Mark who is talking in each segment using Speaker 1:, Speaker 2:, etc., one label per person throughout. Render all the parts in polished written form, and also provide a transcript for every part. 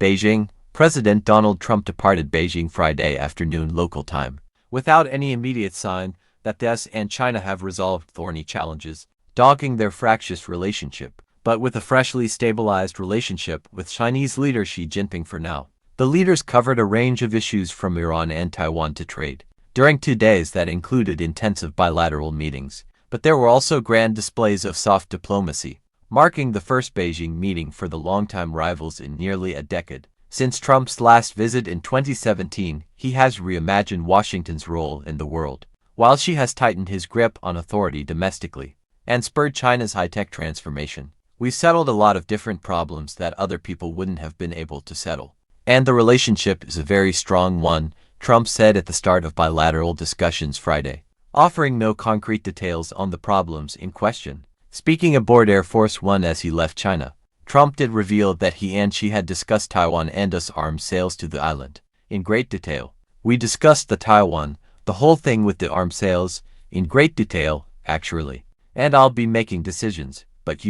Speaker 1: Beijing, President Donald Trump departed Beijing Friday afternoon local time, without any immediate sign that the US and China have resolved thorny challenges dogging their fractious relationship, but with a freshly stabilized relationship with Chinese leader Xi Jinping for now. The leaders covered a range of issues from Iran and Taiwan to trade during 2 days that included intensive bilateral meetings, but there were also grand displays of soft diplomacy, marking the first Beijing meeting for the longtime rivals in nearly a decade. Since Trump's last visit in 2017, he has reimagined Washington's role in the world, while Xi has tightened his grip on authority domestically and spurred China's high-tech transformation. "We've settled a lot of different problems that other people wouldn't have been able to settle. And the relationship is a very strong one," Trump said at the start of bilateral discussions Friday, offering no concrete details on the problems in question. Speaking aboard Air Force One as he left China, Trump did reveal that he and Xi had discussed Taiwan and US arms sales to the island in great detail. "We discussed the whole thing with the arms sales, in great detail, actually. And I'll be making decisions, but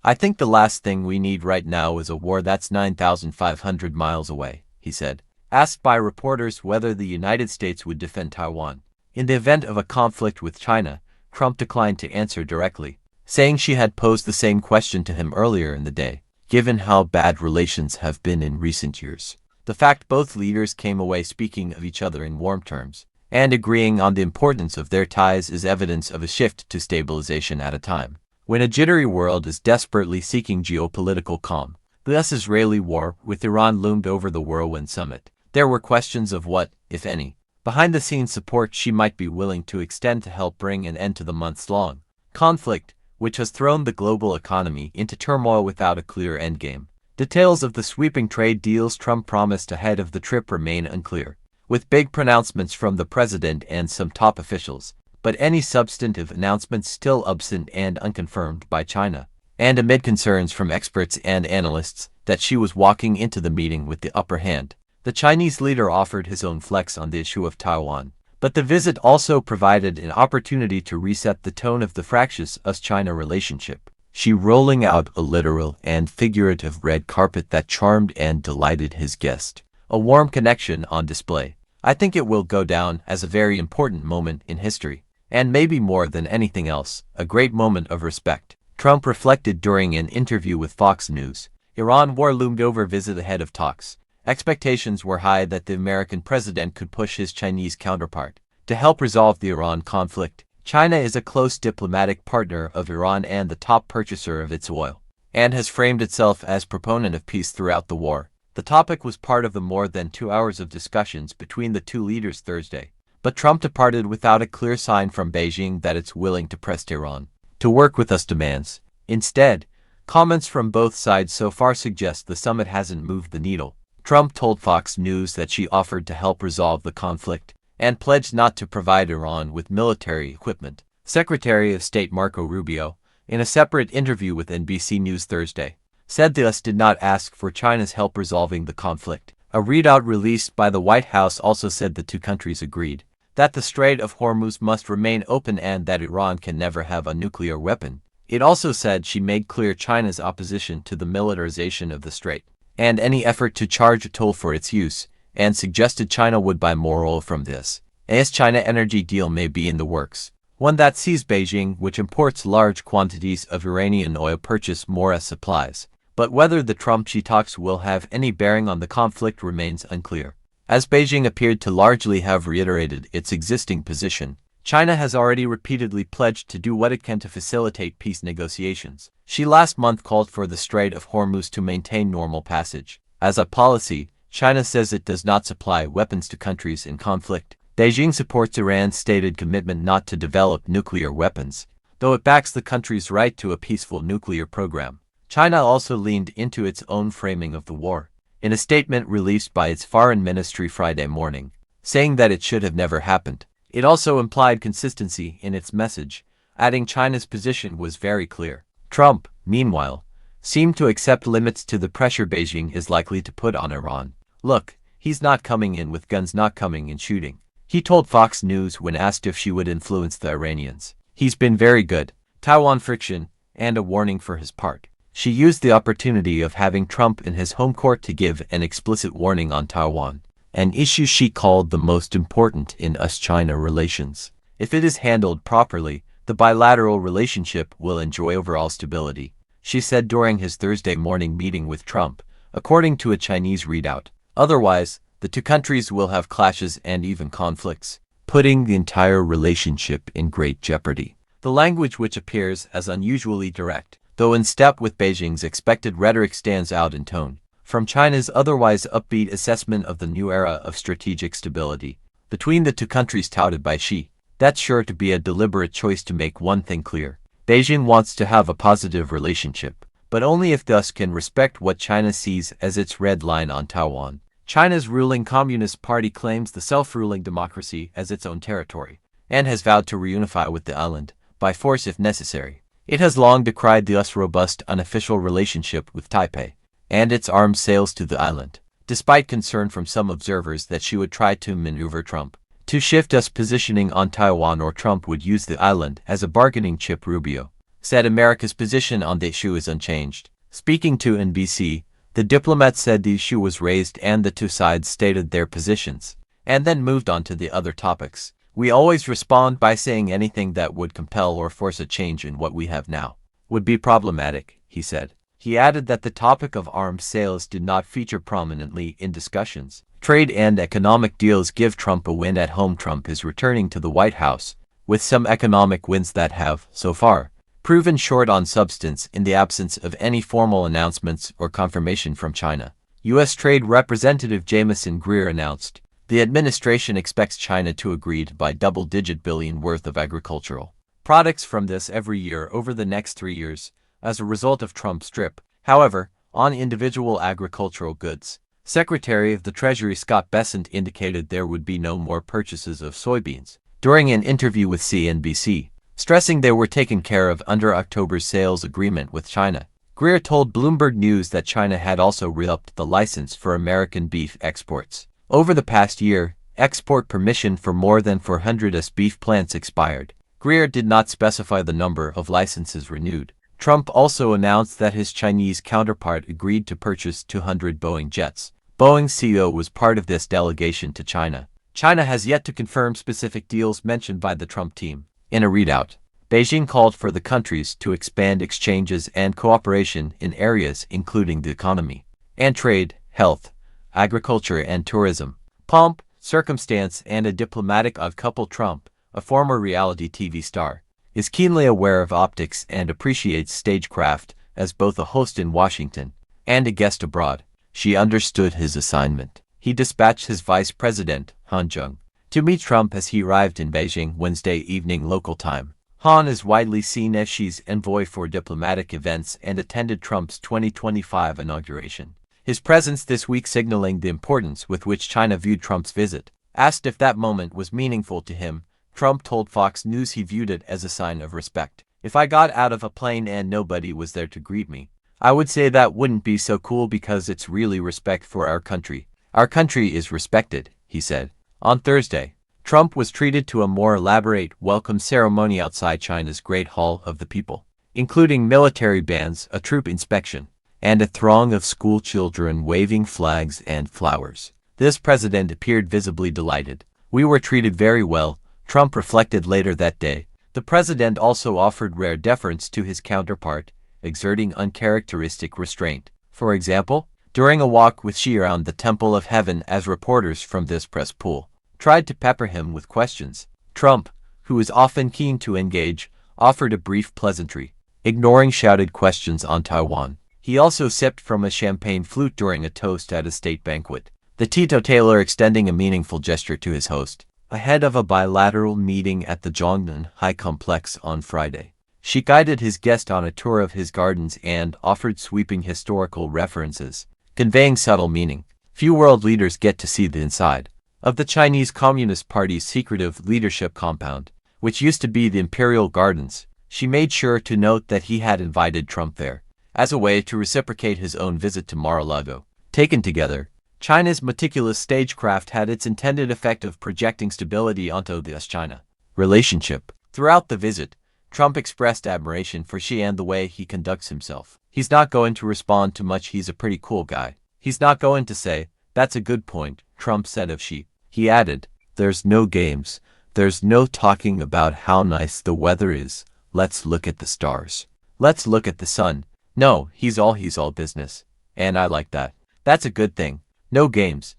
Speaker 1: I think the last thing we need right now is a war that's 9,500 miles away," he said. Asked by reporters whether the United States would defend Taiwan in the event of a conflict with China, Trump declined to answer directly, saying she had posed the same question to him earlier in the day, given how bad relations have been in recent years. The fact both leaders came away speaking of each other in warm terms and agreeing on the importance of their ties is evidence of a shift to stabilization at a time when a jittery world is desperately seeking geopolitical calm. The US-Israeli war with Iran loomed over the Whirlwind Summit. There were questions of what, if any, behind-the-scenes support she might be willing to extend to help bring an end to the months-long conflict, which has thrown the global economy into turmoil without a clear endgame. Details of the sweeping trade deals Trump promised ahead of the trip remain unclear, with big pronouncements from the president and some top officials, but any substantive announcements still absent and unconfirmed by China, and amid concerns from experts and analysts that she was walking into the meeting with the upper hand. The Chinese leader offered his own flex on the issue of Taiwan, but the visit also provided an opportunity to reset the tone of the fractious US-China relationship. She rolling out a literal and figurative red carpet that charmed and delighted his guest. A warm connection on display. "I think it will go down as a very important moment in history, and maybe more than anything else, a great moment of respect," Trump reflected during an interview with Fox News. Iran war loomed over visit ahead of talks. Expectations were high that the American president could push his Chinese counterpart to help resolve the Iran conflict. China is a close diplomatic partner of Iran and the top purchaser of its oil, and has framed itself as proponent of peace throughout the war. The topic was part of the more than 2 hours of discussions between the two leaders Thursday, but Trump departed without a clear sign from Beijing that it's willing to press Tehran to work with US demands. Instead, comments from both sides so far suggest the summit hasn't moved the needle. Trump told Fox News that she offered to help resolve the conflict and pledged not to provide Iran with military equipment. Secretary of State Marco Rubio, in a separate interview with NBC News Thursday, said the US did not ask for China's help resolving the conflict. A readout released by the White House also said the two countries agreed that the Strait of Hormuz must remain open and that Iran can never have a nuclear weapon. It also said she made clear China's opposition to the militarization of the strait and any effort to charge a toll for its use, and suggested China would buy more oil from this. A China energy deal may be in the works, one that sees Beijing, which imports large quantities of Iranian oil, purchase more as supplies. But whether the Trump-Xi talks will have any bearing on the conflict remains unclear. As Beijing appeared to largely have reiterated its existing position, China has already repeatedly pledged to do what it can to facilitate peace negotiations. She last month called for the Strait of Hormuz to maintain normal passage. As a policy, China says it does not supply weapons to countries in conflict. Beijing supports Iran's stated commitment not to develop nuclear weapons, though it backs the country's right to a peaceful nuclear program. China also leaned into its own framing of the war, in a statement released by its foreign ministry Friday morning, saying that it should have never happened. It also implied consistency in its message, adding China's position was very clear. Trump, meanwhile, seemed to accept limits to the pressure Beijing is likely to put on Iran. "Look, he's not coming in with guns, not coming in shooting," he told Fox News when asked if she would influence the Iranians. "He's been very good. Taiwan friction, and a warning for his part." She used the opportunity of having Trump in his home court to give an explicit warning on Taiwan, an issue she called the most important in US-China relations. If it is handled properly, the bilateral relationship will enjoy overall stability, she said during his Thursday morning meeting with Trump, according to a Chinese readout. Otherwise, the two countries will have clashes and even conflicts, putting the entire relationship in great jeopardy. The language, which appears as unusually direct, though in step with Beijing's expected rhetoric, stands out in tone. From China's otherwise upbeat assessment of the new era of strategic stability between the two countries touted by Xi, that's sure to be a deliberate choice to make one thing clear. Beijing wants to have a positive relationship, but only if thus can respect what China sees as its red line on Taiwan. China's ruling Communist Party claims the self-ruling democracy as its own territory, and has vowed to reunify with the island, by force if necessary. It has long decried the US robust unofficial relationship with Taipei, and its arms sales to the island, despite concern from some observers that she would try to maneuver Trump to shift US positioning on Taiwan, or Trump would use the island as a bargaining chip. Rubio said America's position on the issue is unchanged. Speaking to NBC, the diplomat said the issue was raised and the two sides stated their positions, and then moved on to the other topics. We always respond by saying anything that would compel or force a change in what we have now would be problematic, he said. He added that the topic of arms sales did not feature prominently in discussions. Trade and economic deals give Trump a win at home. Trump is returning to the White House with some economic wins that have, so far, proven short on substance in the absence of any formal announcements or confirmation from China. U.S. Trade Representative Jamieson Greer announced the administration expects China to agree to buy double-digit billion worth of agricultural products from this every year over the next 3 years as a result of Trump's trip. However, on individual agricultural goods, Secretary of the Treasury Scott Bessent indicated there would be no more purchases of soybeans during an interview with CNBC, stressing they were taken care of under October's sales agreement with China. Greer told Bloomberg News that China had also re-upped the license for American beef exports. Over the past year, export permission for more than 400 US beef plants expired. Greer did not specify the number of licenses renewed. Trump also announced that his Chinese counterpart agreed to purchase 200 Boeing jets. Boeing's CEO was part of this delegation to China. China has yet to confirm specific deals mentioned by the Trump team. In a readout, Beijing called for the countries to expand exchanges and cooperation in areas including the economy and trade, health, agriculture and tourism. Pomp, circumstance, and a diplomatic odd couple. Trump, a former reality TV star, is keenly aware of optics and appreciates stagecraft. As both a host in Washington and a guest abroad, she understood his assignment. He dispatched his vice president, Han Zheng, to meet Trump as he arrived in Beijing Wednesday evening local time. Han is widely seen as Xi's envoy for diplomatic events and attended Trump's 2025 inauguration. His presence this week signaling the importance with which China viewed Trump's visit. Asked if that moment was meaningful to him, Trump told Fox News he viewed it as a sign of respect. If I got out of a plane and nobody was there to greet me, I would say that wouldn't be so cool because it's really respect for our country. Our country is respected, he said. On Thursday, Trump was treated to a more elaborate welcome ceremony outside China's Great Hall of the People, including military bands, a troop inspection, and a throng of school children waving flags and flowers. This president appeared visibly delighted. We were treated very well, Trump reflected later that day. The president also offered rare deference to his counterpart, exerting uncharacteristic restraint. For example, during a walk with Xi around the Temple of Heaven as reporters from this press pool tried to pepper him with questions, Trump, who is often keen to engage, offered a brief pleasantry, ignoring shouted questions on Taiwan. He also sipped from a champagne flute during a toast at a state banquet, the teetotaler extending a meaningful gesture to his host. Ahead of a bilateral meeting at the Zhongnan High Complex on Friday, Xi guided his guest on a tour of his gardens and offered sweeping historical references, conveying subtle meaning. Few world leaders get to see the inside of the Chinese Communist Party's secretive leadership compound, which used to be the Imperial Gardens. She made sure to note that he had invited Trump there, as a way to reciprocate his own visit to Mar-a-Lago. Taken together, China's meticulous stagecraft had its intended effect of projecting stability onto the US-China relationship. Throughout the visit, Trump expressed admiration for Xi and the way he conducts himself. He's not going to respond to much. He's a pretty cool guy. He's not going to say, "That's a good point," Trump said of Xi. He added, "There's no games. There's no talking about how nice the weather is. Let's look at the stars. Let's look at the sun." No, he's all business. And I like that. That's a good thing. No games.